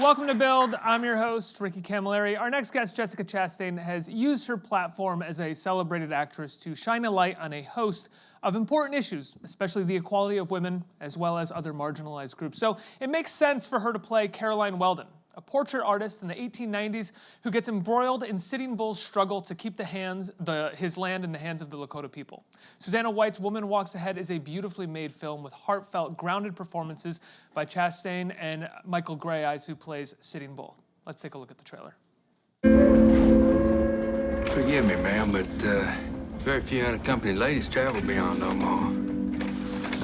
welcome to Build. I'm your host, Ricky Camilleri. Our next guest, Jessica Chastain, has used her platform as a celebrated actress to shine a light on a host of important issues, especially the equality of women, as well as other marginalized groups. So it makes sense for her to play Caroline Weldon, a portrait artist in the 1890s who gets embroiled in Sitting Bull's struggle to keep his land in the hands of the Lakota people. Susanna White's Woman Walks Ahead is a beautifully made film with heartfelt, grounded performances by Chastain and Michael Greyeyes, who plays Sitting Bull. Let's take a look at the trailer. Forgive me, ma'am, but very few unaccompanied ladies travel beyond Omaha.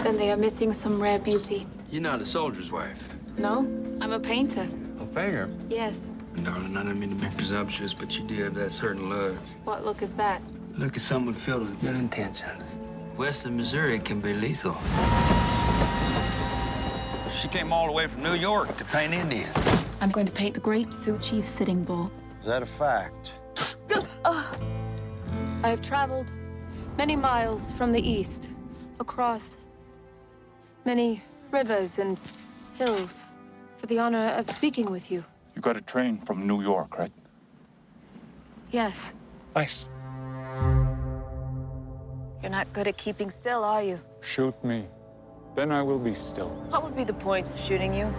Then they are missing some rare beauty. You're not a soldier's wife. No, I'm a painter. A painter? Yes. Darling, I don't mean to be presumptuous, but you do have that certain look. What look is that? Look at someone filled with good intentions. Western Missouri can be lethal. She came all the way from New York to paint Indians. I'm going to paint the great Sioux Chief Sitting Bull. Is that a fact? I have traveled many miles from the east, across many rivers and hills, for the honor of speaking with you. You got a train from New York, right? Yes. Nice. You're not good at keeping still, are you? Shoot me. Then I will be still. What would be the point of shooting you?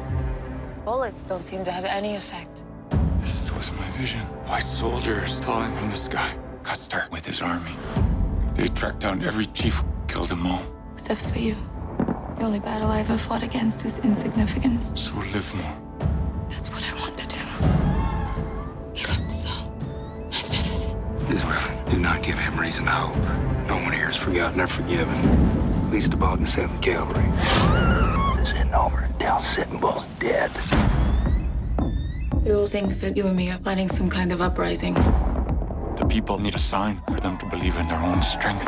Bullets don't seem to have any effect. This was my vision. White soldiers falling from the sky. Custer with his army. They tracked down every chief, killed them all. Except for you. The only battle I ever fought against is insignificance. So live more. That's what I want to do. He looked so magnificent. These women do not give him reason to hope. No one here is forgotten or forgiven. At least the Bogdan 7th Cavalry. This isn't over until Sitting Bull's dead. You all think that you and me are planning some kind of uprising. The people need a sign for them to believe in their own strength.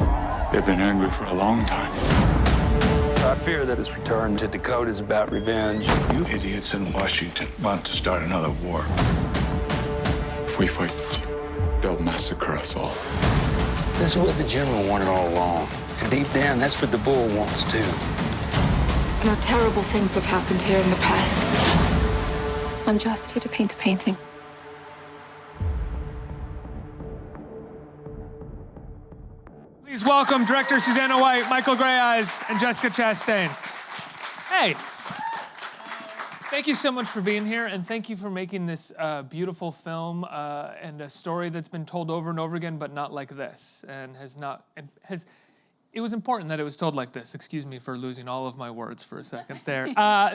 They've been angry for a long time. I fear that his return to Dakota is about revenge. You idiots in Washington want to start another war. If we fight, they'll massacre us all. This is what the general wanted all along. And deep down, that's what the bull wants too. Now, terrible things have happened here in the past. I'm just here to paint a painting. Please welcome director Susanna White, Michael Greyeyes, and Jessica Chastain. Hey. Thank you so much for being here, and thank you for making this beautiful film and a story that's been told over and over again, but not like this, and it was important that it was told like this. Excuse me for losing all of my words for a second there.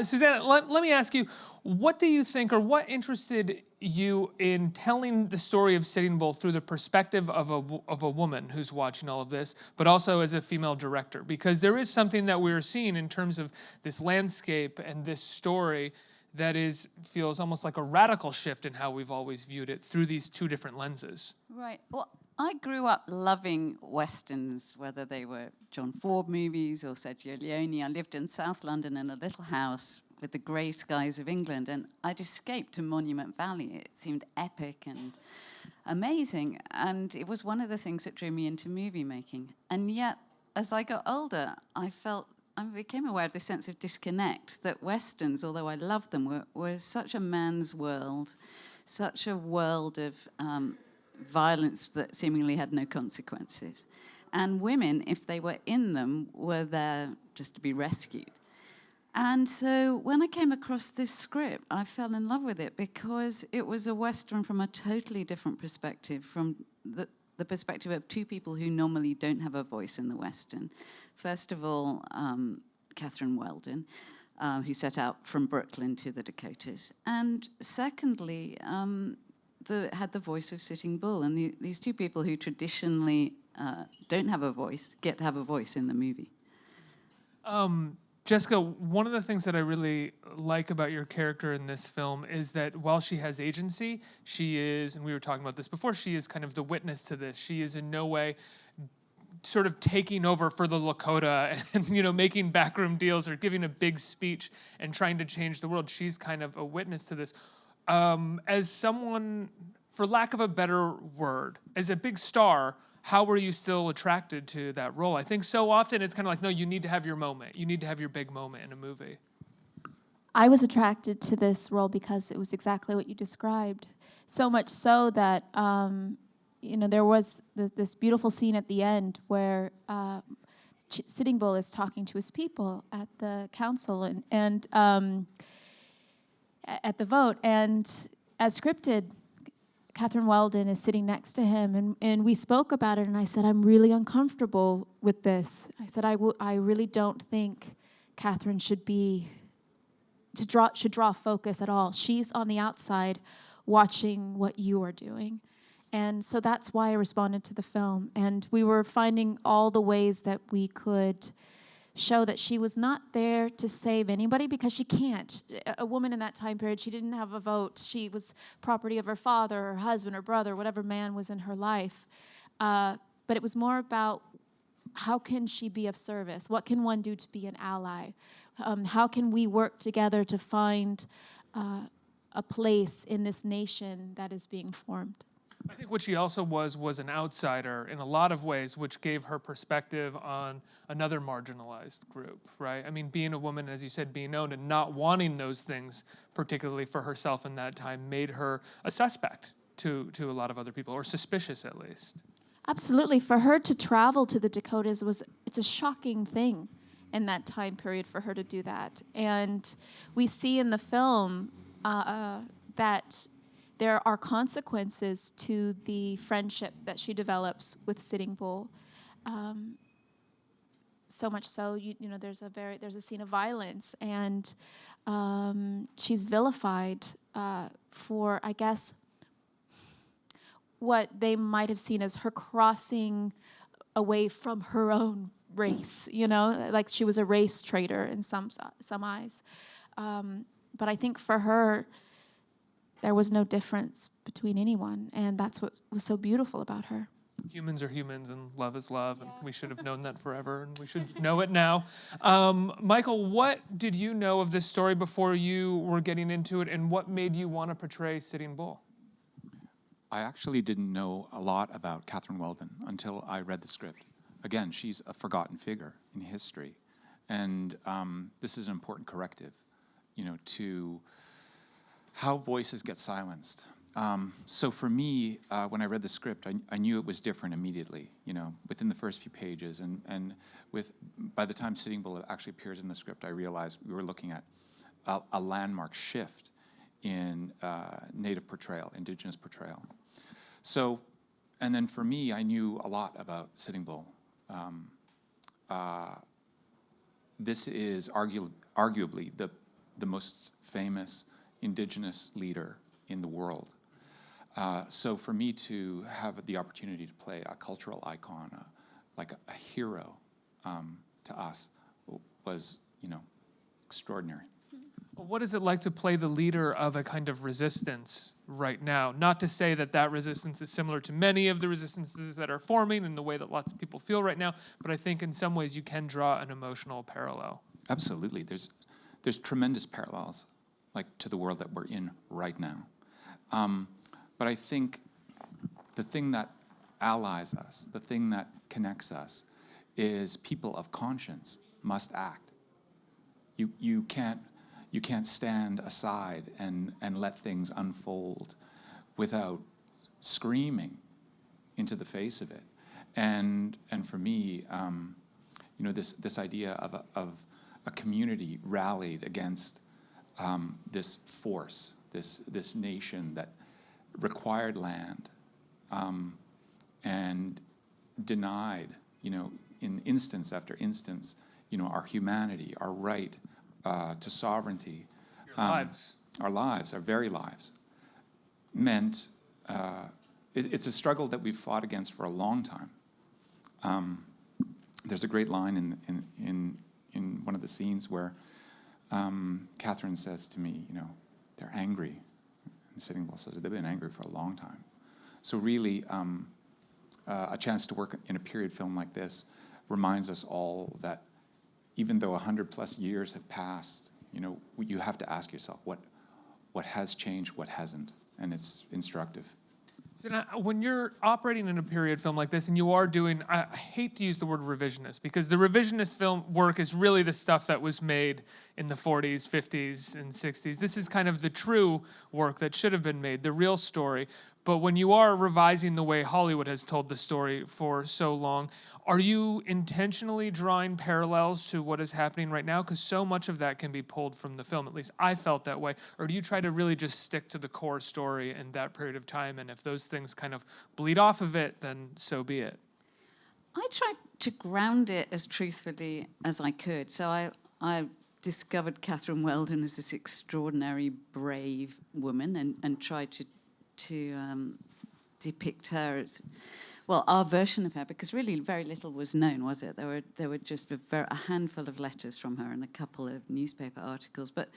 Susanna, let me ask you, what do you think, or what interested you in telling the story of Sitting Bull through the perspective of a woman who's watching all of this, but also as a female director? Because there is something that we're seeing in terms of this landscape and this story that feels almost like a radical shift in how we've always viewed it through these two different lenses. Right. Well, I grew up loving Westerns, whether they were John Ford movies or Sergio Leone. I lived in South London in a little house with the grey skies of England, and I'd escaped to Monument Valley. It seemed epic and amazing, and it was one of the things that drew me into movie making. And yet, as I got older, I became aware of this sense of disconnect, that Westerns, although I loved them, were such a man's world, such a world of violence that seemingly had no consequences. And women, if they were in them, were there just to be rescued. And so when I came across this script, I fell in love with it because it was a Western from a totally different perspective, from the perspective of two people who normally don't have a voice in the Western. First of all, Catherine Weldon, who set out from Brooklyn to the Dakotas. And secondly, had the voice of Sitting Bull. And these two people who traditionally don't have a voice get to have a voice in the movie. Jessica, one of the things that I really like about your character in this film is that while she has agency, she is, and we were talking about this before, she is kind of the witness to this. She is in no way sort of taking over for the Lakota and, making backroom deals or giving a big speech and trying to change the world. She's kind of a witness to this. As someone, for lack of a better word, as a big star, how were you still attracted to that role? I think so often it's kind of like, no, you need to have your moment. You need to have your big moment in a movie. I was attracted to this role because it was exactly what you described. So much so that, there was this beautiful scene at the end where Sitting Bull is talking to his people at the council and at the vote. And as scripted, Catherine Weldon is sitting next to him, and we spoke about it, and I said, I'm really uncomfortable with this. I said, I really don't think Catherine should draw focus at all. She's on the outside watching what you are doing. And so that's why I responded to the film. And we were finding all the ways that we could show that she was not there to save anybody, because she can't. A woman in that time period, she didn't have a vote. She was property of her father, her husband, her brother, whatever man was in her life. But it was more about how can she be of service? What can one do to be an ally? How can we work together to find a place in this nation that is being formed? I think what she also was an outsider in a lot of ways, which gave her perspective on another marginalized group, right? I mean, being a woman, as you said, being owned and not wanting those things, particularly for herself in that time, made her a suspect to a lot of other people, or suspicious at least. Absolutely. For her to travel to the Dakotas it's a shocking thing in that time period for her to do that. And we see in the film that there are consequences to the friendship that she develops with Sitting Bull. So much so, there's a scene of violence, and she's vilified for, I guess, what they might have seen as her crossing away from her own race. Like she was a race traitor in some eyes. But I think for her, there was no difference between anyone, and that's what was so beautiful about her. Humans are humans, and love is love, and we should have known that forever, and we should know it now. Michael, what did you know of this story before you were getting into it, and what made you want to portray Sitting Bull? I actually didn't know a lot about Catherine Weldon until I read the script. Again, she's a forgotten figure in history, and this is an important corrective, to how voices get silenced. So for me, when I read the script, I knew it was different immediately, within the first few pages. And by the time Sitting Bull actually appears in the script, I realized we were looking at a landmark shift in Native portrayal, Indigenous portrayal. So, and then for me, I knew a lot about Sitting Bull. This is arguably the most famous Indigenous leader in the world. So for me to have the opportunity to play a cultural icon, like a hero to us, was, extraordinary. What is it like to play the leader of a kind of resistance right now? Not to say that resistance is similar to many of the resistances that are forming in the way that lots of people feel right now, but I think in some ways you can draw an emotional parallel. Absolutely. There's tremendous parallels, like to the world that we're in right now. But I think the thing that allies us, the thing that connects us, is people of conscience must act. You can't stand aside and let things unfold without screaming into the face of it. And for me, this idea of a community rallied against this force, this nation that required land and denied, in instance after instance, our humanity, our right to sovereignty, our lives, our very lives, meant it's a struggle that we've fought against for a long time. There's a great line in one of the scenes where Catherine says to me, they're angry. And Sitting Bull says, they've been angry for a long time. So really, a chance to work in a period film like this reminds us all that even though 100+ years have passed, you have to ask yourself what has changed, what hasn't, and it's instructive. So now, when you're operating in a period film like this, and you are doing, I hate to use the word revisionist, because the revisionist film work is really the stuff that was made in the 40s, 50s, and 60s. This is kind of the true work that should have been made, the real story. But when you are revising the way Hollywood has told the story for so long, are you intentionally drawing parallels to what is happening right now? Because so much of that can be pulled from the film. At least I felt that way. Or do you try to really just stick to the core story in that period of time? And if those things kind of bleed off of it, then so be it. I tried to ground it as truthfully as I could. So I discovered Catherine Weldon as this extraordinary, brave woman, and tried to depict her as, well, our version of her, because really very little was known, was it? There were just a handful of letters from her and a couple of newspaper articles. But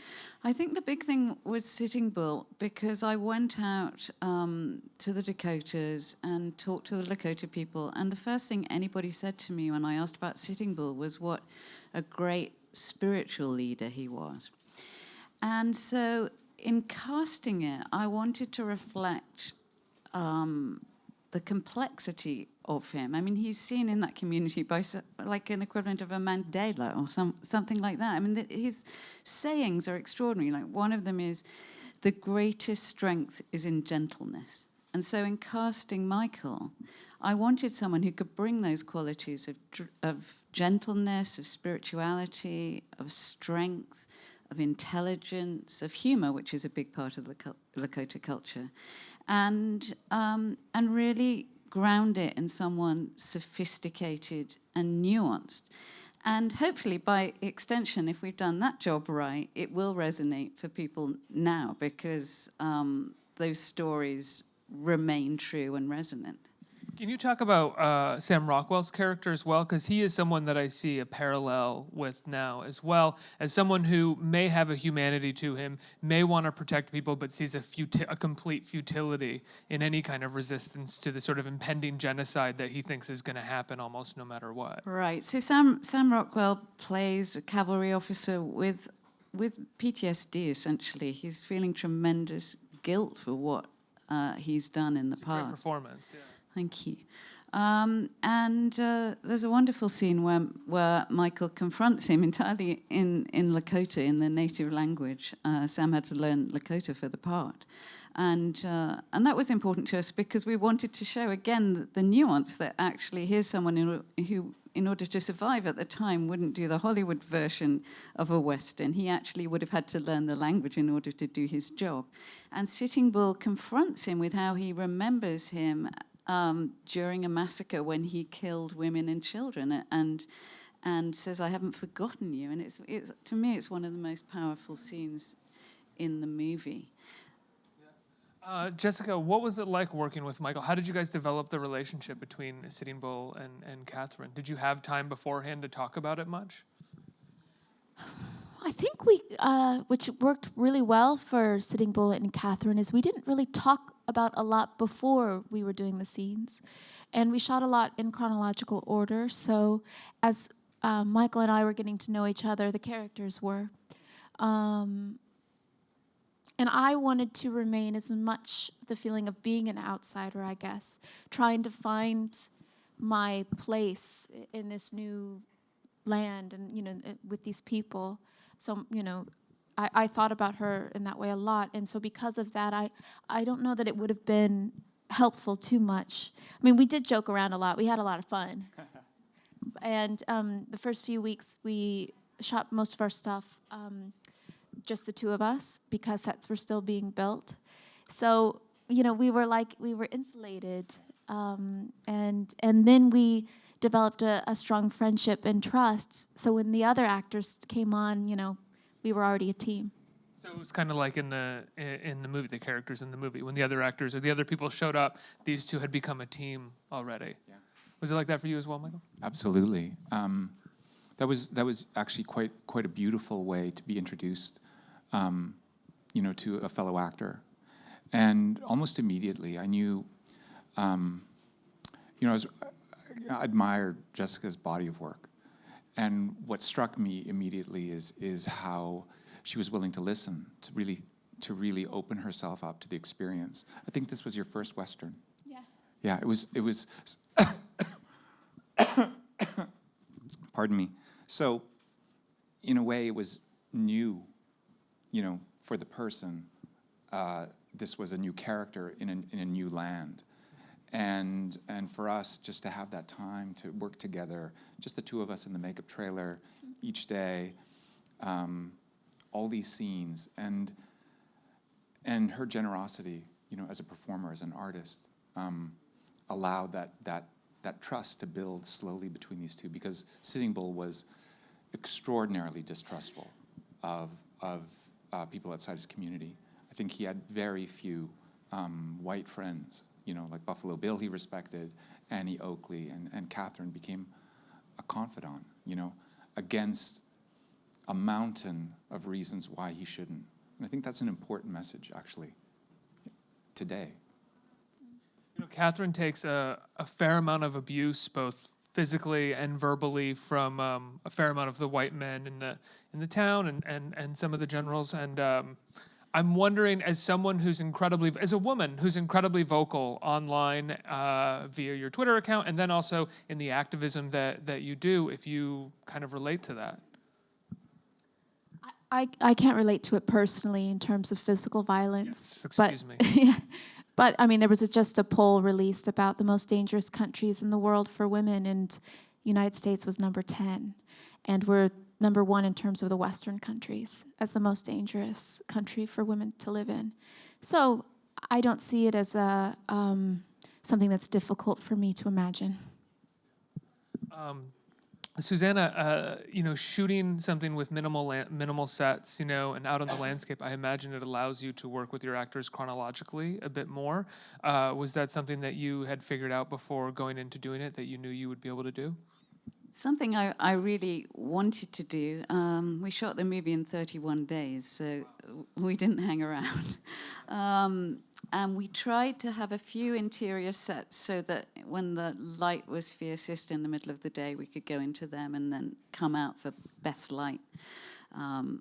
I think the big thing was Sitting Bull, because I went out to the Dakotas and talked to the Lakota people, and the first thing anybody said to me when I asked about Sitting Bull was what a great spiritual leader he was. And so in casting it, I wanted to reflect the complexity of him. I mean, he's seen in that community by like an equivalent of a Mandela or something like that. I mean, his sayings are extraordinary. Like, one of them is, "The greatest strength is in gentleness." And so in casting Michael, I wanted someone who could bring those qualities of gentleness, of spirituality, of strength, of intelligence, of humor, which is a big part of the Lakota culture, and really ground it in someone sophisticated and nuanced. And hopefully, by extension, if we've done that job right, it will resonate for people now, because those stories remain true and resonant. Can you talk about Sam Rockwell's character as well? Because he is someone that I see a parallel with now as well, as someone who may have a humanity to him, may want to protect people, but sees a complete futility in any kind of resistance to the sort of impending genocide that he thinks is going to happen almost no matter what. Right. So Sam Rockwell plays a cavalry officer with PTSD, essentially. He's feeling tremendous guilt for what he's done in the past. Great performance, yeah. Thank you. And there's a wonderful scene where Michael confronts him entirely in Lakota, in the native language. Sam had to learn Lakota for the part. And that was important to us, because we wanted to show, again, the nuance that actually here's someone who, in order to survive at the time, wouldn't do the Hollywood version of a Western. He actually would have had to learn the language in order to do his job. And Sitting Bull confronts him with how he remembers him during a massacre when he killed women and children, and says, "I haven't forgotten you." And it's to me, it's one of the most powerful scenes in the movie. Jessica, what was it like working with Michael? How did you guys develop the relationship between Sitting Bull and Catherine? Did you have time beforehand to talk about it much? I think we, which worked really well for Sitting Bull and Catherine, is we didn't really talk about a lot before we were doing the scenes. And we shot a lot in chronological order. So as Michael and I were getting to know each other, the characters were. And I wanted to remain as much the feeling of being an outsider, I guess, trying to find my place in this new land and, with these people. So, I thought about her in that way a lot. And so because of that, I don't know that it would have been helpful too much. I mean, we did joke around a lot. We had a lot of fun. And the first few weeks, we shot most of our stuff, just the two of us, because sets were still being built. So, we were insulated. And then we developed a strong friendship and trust. So when the other actors came on, we were already a team. So it was kind of like in the movie, the characters in the movie, when the other actors or the other people showed up, these two had become a team already. Yeah. Was it like that for you as well, Michael? Absolutely. That was actually quite a beautiful way to be introduced, to a fellow actor, and almost immediately I knew, I admired Jessica's body of work. And what struck me immediately is how she was willing to listen, to really open herself up to the experience. I think this was your first Western. Yeah, it was, pardon me. So, in a way, it was new, for the person. This was a new character in a new land. And for us, just to have that time to work together, just the two of us in the makeup trailer each day, all these scenes, and her generosity, as a performer, as an artist, allowed that trust to build slowly between these two, because Sitting Bull was extraordinarily distrustful of people outside his community. I think he had very few white friends, like Buffalo Bill he respected, Annie Oakley, and Catherine became a confidant, against a mountain of reasons why he shouldn't. And I think that's an important message, actually, today. Catherine takes a fair amount of abuse, both physically and verbally, from a fair amount of the white men in the town and some of the generals. And I'm wondering, as a woman who's incredibly vocal online via your Twitter account, and then also in the activism that you do, if you kind of relate to that. I can't relate to it personally in terms of physical violence. Yes, excuse me. Yeah. But I mean, there was just a poll released about the most dangerous countries in the world for women, and United States was number 10. And we're number 1 in terms of the Western countries as the most dangerous country for women to live in. So I don't see it as something that's difficult for me to imagine. Susanna, shooting something with minimal sets, and out on the landscape, I imagine it allows you to work with your actors chronologically a bit more. Was that something that you had figured out before going into doing it, that you knew you would be able to do? Something I really wanted to do. We shot the movie in 31 days, so we didn't hang around. And we tried to have a few interior sets so that when the light was fiercest in the middle of the day, we could go into them and then come out for best light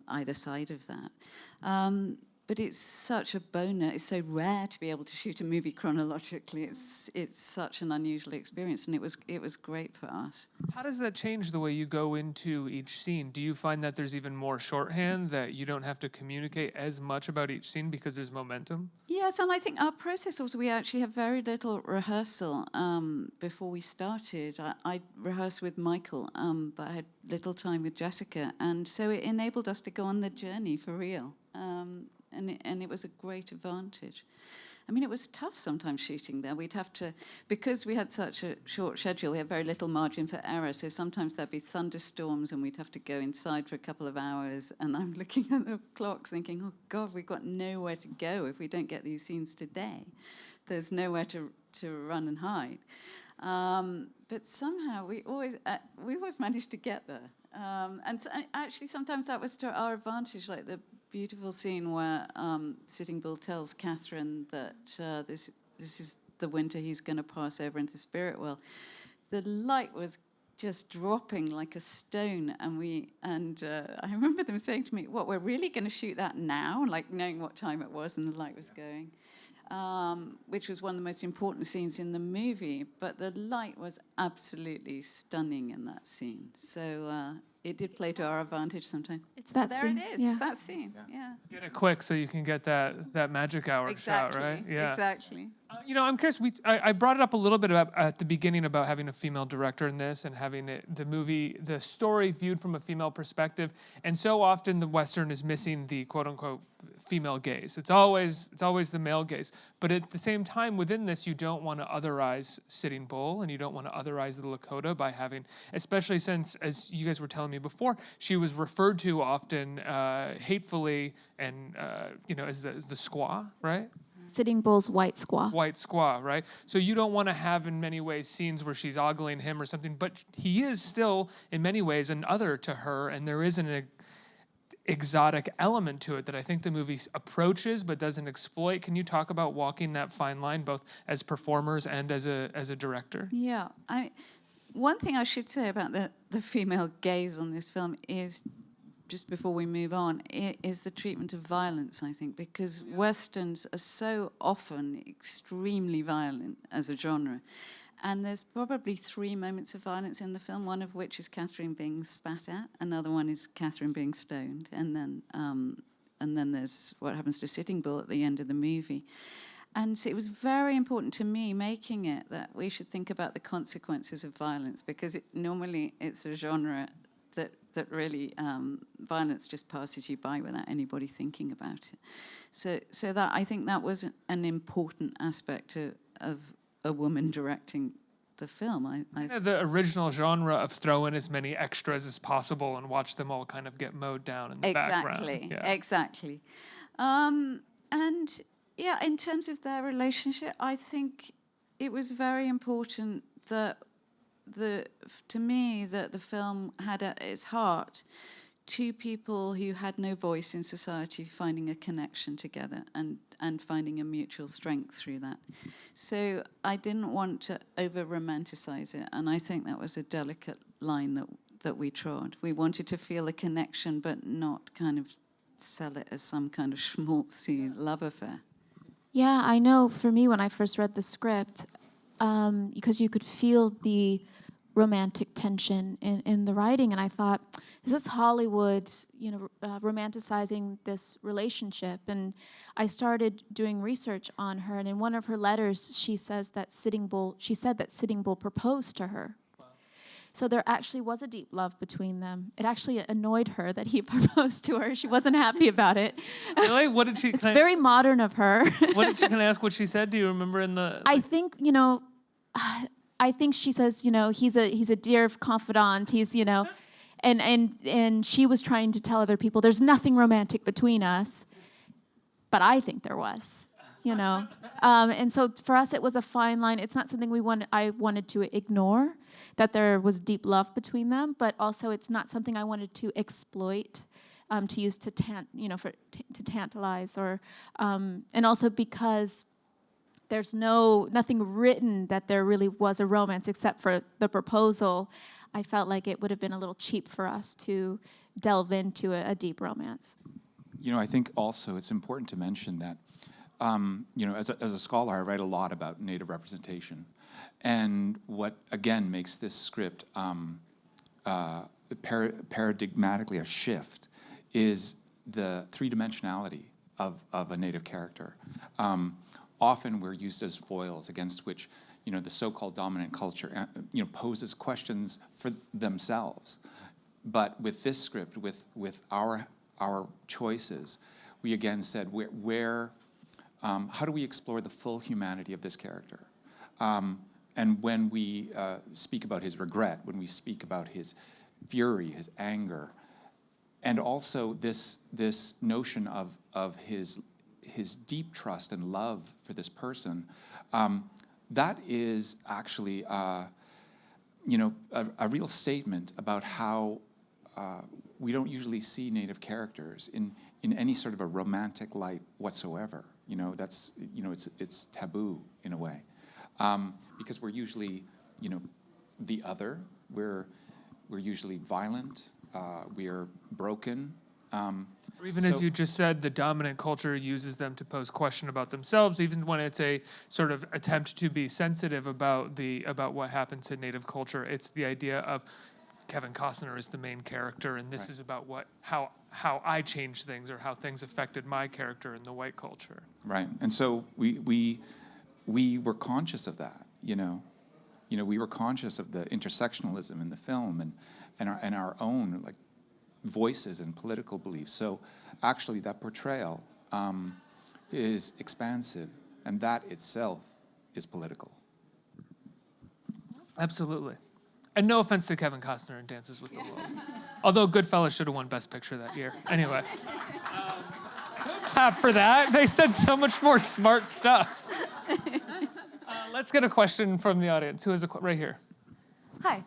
either side of that. But it's such a bonus. It's so rare to be able to shoot a movie chronologically. It's such an unusual experience, and it was great for us. How does that change the way you go into each scene? Do you find that there's even more shorthand, that you don't have to communicate as much about each scene because there's momentum? Yes, and I think our process was we actually have very little rehearsal before we started. I rehearsed with Michael, but I had little time with Jessica, and so it enabled us to go on the journey for real. And it was a great advantage. I mean, it was tough sometimes shooting there. We'd have to, because we had such a short schedule, we had very little margin for error, so sometimes there'd be thunderstorms and we'd have to go inside for a couple of hours, and I'm looking at the clocks thinking, oh God, we've got nowhere to go if we don't get these scenes today. There's nowhere to run and hide. But somehow we always managed to get there. And so, actually, sometimes that was to our advantage, like the beautiful scene where Sitting Bull tells Catherine that this is the winter he's going to pass over into spirit world. The light was just dropping like a stone, and I remember them saying to me, "What, we're really going to shoot that now?" Like knowing what time it was and the light was going, which was one of the most important scenes in the movie. But the light was absolutely stunning in that scene. So. It did play to our advantage sometimes. It's that there scene. It is. Yeah. It's that scene. Yeah. Get it quick so you can get that magic hour shot, right? Yeah. Exactly. I'm curious. I brought it up a little bit at the beginning about having a female director in this and having the story viewed from a female perspective. And so often the Western is missing the quote unquote female gaze. It's always the male gaze. But at the same time, within this, you don't want to otherize Sitting Bull, and you don't want to otherize the Lakota by having, especially since, as you guys were telling me before, she was referred to often hatefully and as the squaw, right? Sitting Bull's white squaw. White squaw, right? So you don't want to have, in many ways, scenes where she's ogling him or something, but he is still, in many ways, an other to her, and there is an exotic element to it that I think the movie approaches but doesn't exploit. Can you talk about walking that fine line, both as performers and as a director? Yeah. One thing I should say about the female gaze on this film is just before we move on, is the treatment of violence, I think, because Westerns are so often extremely violent as a genre. And there's probably 3 moments of violence in the film, one of which is Catherine being spat at, another one is Catherine being stoned, and then there's what happens to Sitting Bull at the end of the movie. And so it was very important to me, making it, that we should think about the consequences of violence, because normally it's a genre that really, violence just passes you by without anybody thinking about it. So that, I think that was an important aspect of a woman directing the film. The original genre of throw in as many extras as possible and watch them all kind of get mowed down in the background. Exactly. And yeah, in terms of their relationship, I think it was very important that to me that the film had at its heart 2 people who had no voice in society finding a connection together and finding a mutual strength through that. So I didn't want to over-romanticize it, and I think that was a delicate line that we trod. We wanted to feel a connection, but not kind of sell it as some kind of schmaltzy love affair. Yeah, I know for me when I first read the script, because you could feel the romantic tension in the writing, and I thought, is this Hollywood, romanticizing this relationship? And I started doing research on her, and in one of her letters, she said that Sitting Bull proposed to her. Wow. So there actually was a deep love between them. It actually annoyed her that he proposed to her. She wasn't happy about it. Really? What did she? It's very modern of her. What did she? Can I ask what she said? Do you remember in the? I think I think she says, he's a dear confidant. He's, and she was trying to tell other people there's nothing romantic between us, but I think there was, And so for us, it was a fine line. It's not something I wanted to ignore, that there was deep love between them, but also it's not something I wanted to exploit, to use to tantalize, or and also because there's nothing written that there really was a romance except for the proposal. I felt like it would have been a little cheap for us to delve into a deep romance. I think also it's important to mention that, as a scholar, I write a lot about Native representation. And what, again, makes this script paradigmatically a shift is the 3-dimensionality of a Native character. Often we're used as foils against which, the so-called dominant culture, poses questions for themselves. But with this script, with our choices, we again said, how do we explore the full humanity of this character? And when we speak about his regret, when we speak about his fury, his anger, and also this notion of his deep trust and love for this person, that is actually, a real statement about how we don't usually see Native characters in any sort of a romantic light whatsoever. That's it's taboo in a way, because we're usually, the other. We're usually violent. We are broken. Or even as you just said, the dominant culture uses them to pose question about themselves, even when it's a sort of attempt to be sensitive about what happens to Native culture. It's the idea of Kevin Costner is the main character, and this is about how I change things or how things affected my character in the white culture. Right, and so we were conscious of that. We were conscious of the intersectionalism in the film and our own voices and political beliefs. So actually that portrayal is expansive, and that itself is political. Absolutely. And no offense to Kevin Costner in Dances with the Wolves. Although Goodfellas should have won Best Picture that year. Anyway. Clap for that. They said so much more smart stuff. Let's get a question from the audience. Who has right here? Hi.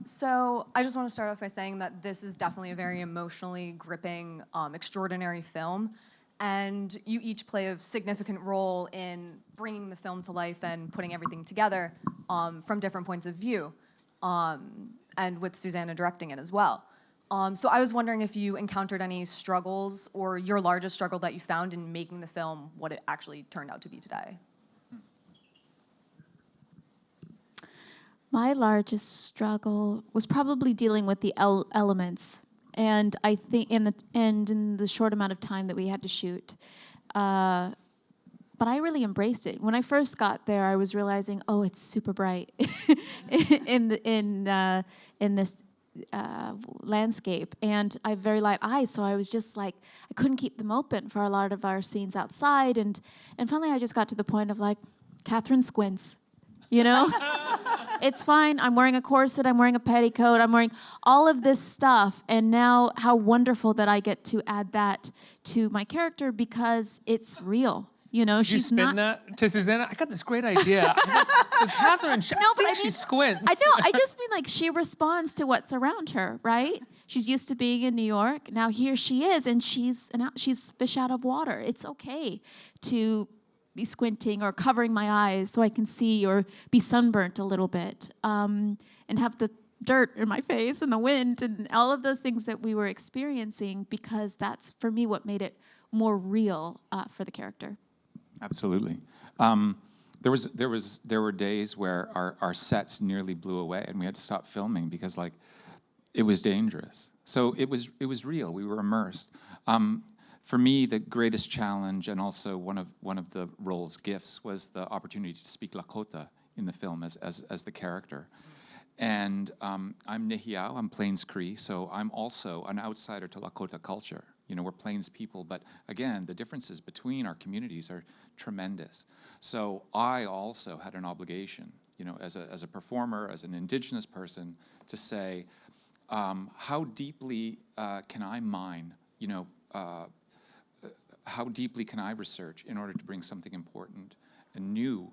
So I just want to start off by saying that this is definitely a very emotionally gripping, extraordinary film. And you each play a significant role in bringing the film to life and putting everything together from different points of view, and with Susanna directing it as well. So I was wondering if you encountered any struggles or your largest struggle that you found in making the film what it actually turned out to be today. My largest struggle was probably dealing with the elements, and I think in the short amount of time that we had to shoot. But I really embraced it. When I first got there, I was realizing, oh, it's super bright in this landscape, and I have very light eyes, so I was just like, I couldn't keep them open for a lot of our scenes outside, and finally I just got to the point of like, Catherine squints, you know? It's fine, I'm wearing a corset, I'm wearing a petticoat, I'm wearing all of this stuff, and now how wonderful that I get to add that to my character because it's real. You know, Did you spin that to Susanna? I got this great idea. So Catherine, she squints. I know. I just mean like she responds to what's around her, right? She's used to being in New York. Now here she is, and she's fish out of water. It's okay to be squinting or covering my eyes so I can see, or be sunburnt a little bit, and have the dirt in my face and the wind and all of those things that we were experiencing, because that's for me what made it more real for the character. Absolutely. There were days where our sets nearly blew away, and we had to stop filming because like it was dangerous. So it was real. We were immersed. For me, the greatest challenge, and also one of the role's gifts, was the opportunity to speak Lakota in the film as the character. And I'm Nehiyaw, I'm Plains Cree, so I'm also an outsider to Lakota culture. You know, we're Plains people, but again, the differences between our communities are tremendous. So I also had an obligation, you know, as a performer, as an Indigenous person, to say, how deeply can I mine, you know, how deeply can I research in order to bring something important and new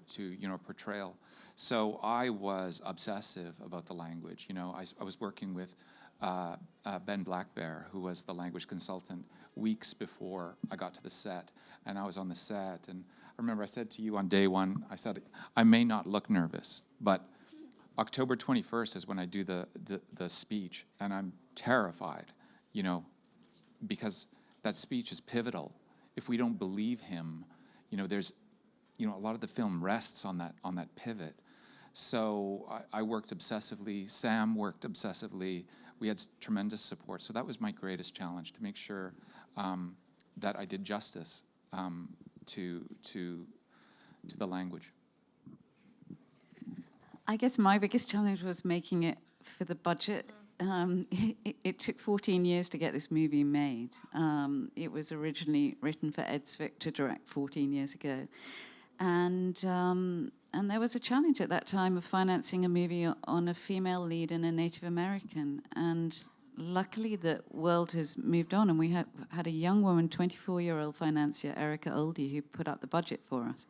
to, you know, portrayal. So I was obsessive about the language. You know, I was working with Ben Blackbear, who was the language consultant, weeks before I got to the set, and I was on the set, and I remember I said to you on day one, I said, I may not look nervous, but October 21st is when I do the speech, and I'm terrified, you know, because that speech is pivotal. If we don't believe him, you know, there's, you know, a lot of the film rests on that pivot. So I worked obsessively, Sam worked obsessively, we had tremendous support. So that was my greatest challenge, to make sure that I did justice to the language. I guess my biggest challenge was making it for the budget. It took 14 years to get this movie made. It was originally written for Ed Zwick to direct 14 years ago. And there was a challenge at that time of financing a movie on a female lead and a Native American. And luckily the world has moved on, and we had a young woman, 24-year-old financier, Erica Oldie, who put up the budget for us.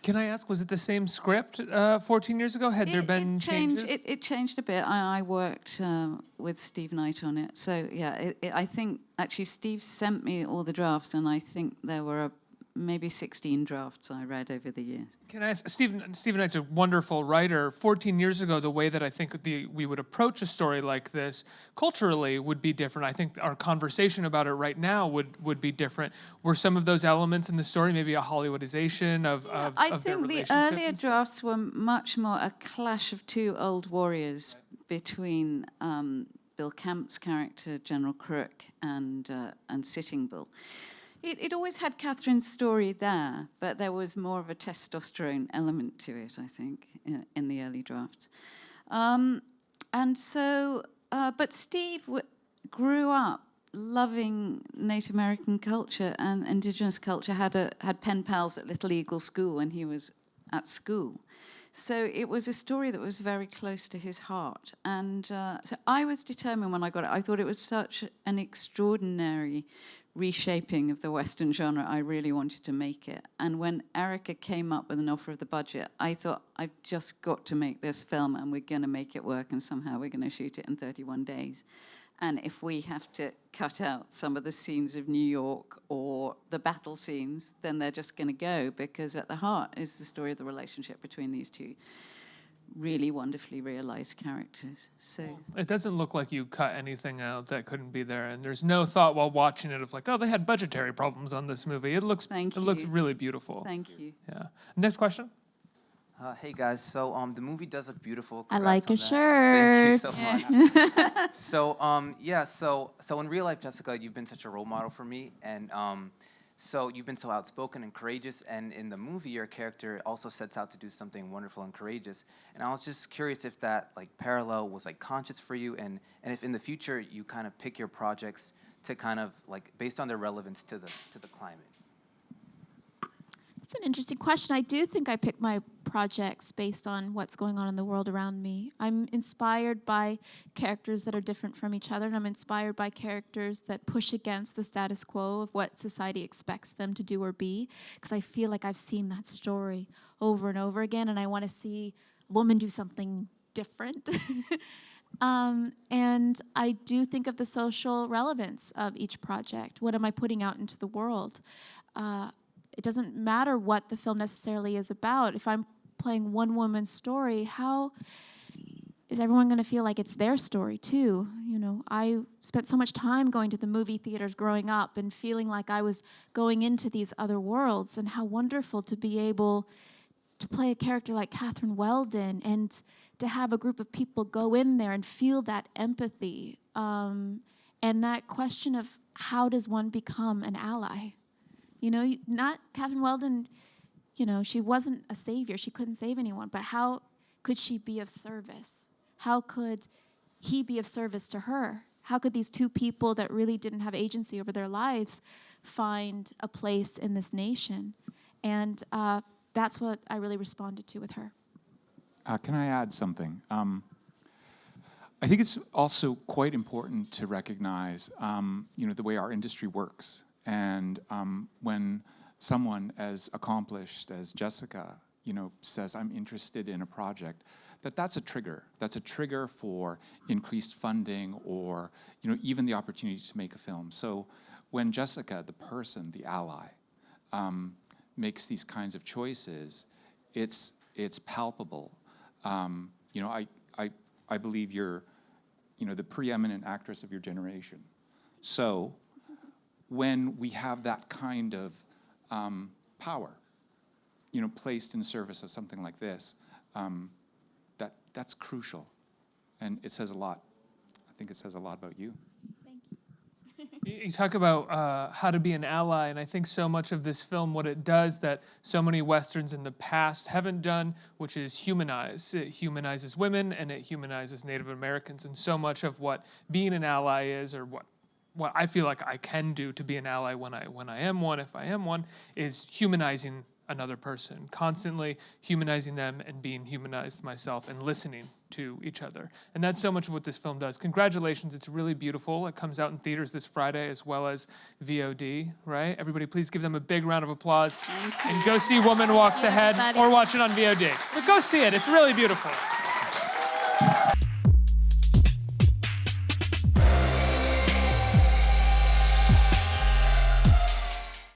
Can I ask, was it the same script 14 years ago? Had there been changes? It changed a bit. I worked with Steve Knight on it. So yeah, I think actually Steve sent me all the drafts, and I think there were maybe 16 drafts I read over the years. Can I ask, Stephen Knight's a wonderful writer. 14 years ago, the way that I think we would approach a story like this culturally would be different. I think our conversation about it right now would be different. Were some of those elements in the story maybe a Hollywoodization of I their think the earlier drafts were much more a clash of two old warriors between Bill Camp's character, General Crook, and Sitting Bull. It always had Catherine's story there, but there was more of a testosterone element to it, I think, in the early drafts. And so, but Steve grew up loving Native American culture and Indigenous culture, had pen pals at Little Eagle School when he was at school. So it was a story that was very close to his heart. And so I was determined when I got it. I thought it was such an extraordinary reshaping of the Western genre. I really wanted to make it. And when Erica came up with an offer of the budget, I thought, I've just got to make this film, and we're going to make it work, and somehow we're going to shoot it in 31 days. And if we have to cut out some of the scenes of New York or the battle scenes, then they're just going to go, because at the heart is the story of the relationship between these two really wonderfully realized characters. So It doesn't look like you cut anything out that couldn't be there, and there's no thought while watching it of like, oh, they had budgetary problems on this movie. It looks you. really beautiful. thank you. Yeah. Next question. Hey guys, so the movie does look beautiful. I like your Congrats on that. shirt. Thank you so much. So in real life, Jessica, you've been such a role model for me, and so you've been so outspoken and courageous, and in the movie, your character also sets out to do something wonderful and courageous. And I was just curious if that like parallel was like conscious for you, and if in the future you kind of pick your projects to kind of like based on their relevance to the climate. It's an interesting question. I do think I pick my projects based on what's going on in the world around me. I'm inspired by characters that are different from each other, and I'm inspired by characters that push against the status quo of what society expects them to do or be, because I feel like I've seen that story over and over again, and I want to see a woman do something different. And I do think of the social relevance of each project. What am I putting out into the world? It doesn't matter what the film necessarily is about. If I'm playing one woman's story, how is everyone going to feel like it's their story too? You know, I spent so much time going to the movie theaters growing up and feeling like I was going into these other worlds, and how wonderful to be able to play a character like Catherine Weldon and to have a group of people go in there and feel that empathy and that question of how does one become an ally? You know, not Catherine Weldon, you know, she wasn't a savior. She couldn't save anyone. But how could she be of service? How could he be of service to her? How could these two people that really didn't have agency over their lives find a place in this nation? And that's what I really responded to with her. Can I add something? I think it's also quite important to recognize, you know, the way our industry works. And when someone as accomplished as Jessica, you know, says, I'm interested in a project, that's a trigger. That's a trigger for increased funding or, you know, even the opportunity to make a film. So when Jessica, the person, the ally, makes these kinds of choices, it's palpable. You know, I believe you're, you know, the preeminent actress of your generation. So when we have that kind of power, you know, placed in service of something like this, that's crucial, and it says a lot. I think it says a lot about you. You talk about how to be an ally, and I think so much of this film, what it does that so many Westerns in the past haven't done, which is humanize. It humanizes women, and it humanizes Native Americans, and so much of what being an ally is, or what I feel like I can do to be an ally when I am one, if I am one, is humanizing another person, constantly humanizing them and being humanized myself and listening to each other. And that's so much of what this film does. Congratulations, it's really beautiful. It comes out in theaters this Friday as well as VOD, right? Everybody please give them a big round of applause. And go see Woman Walks Ahead or watch it on VOD. But go see it, it's really beautiful.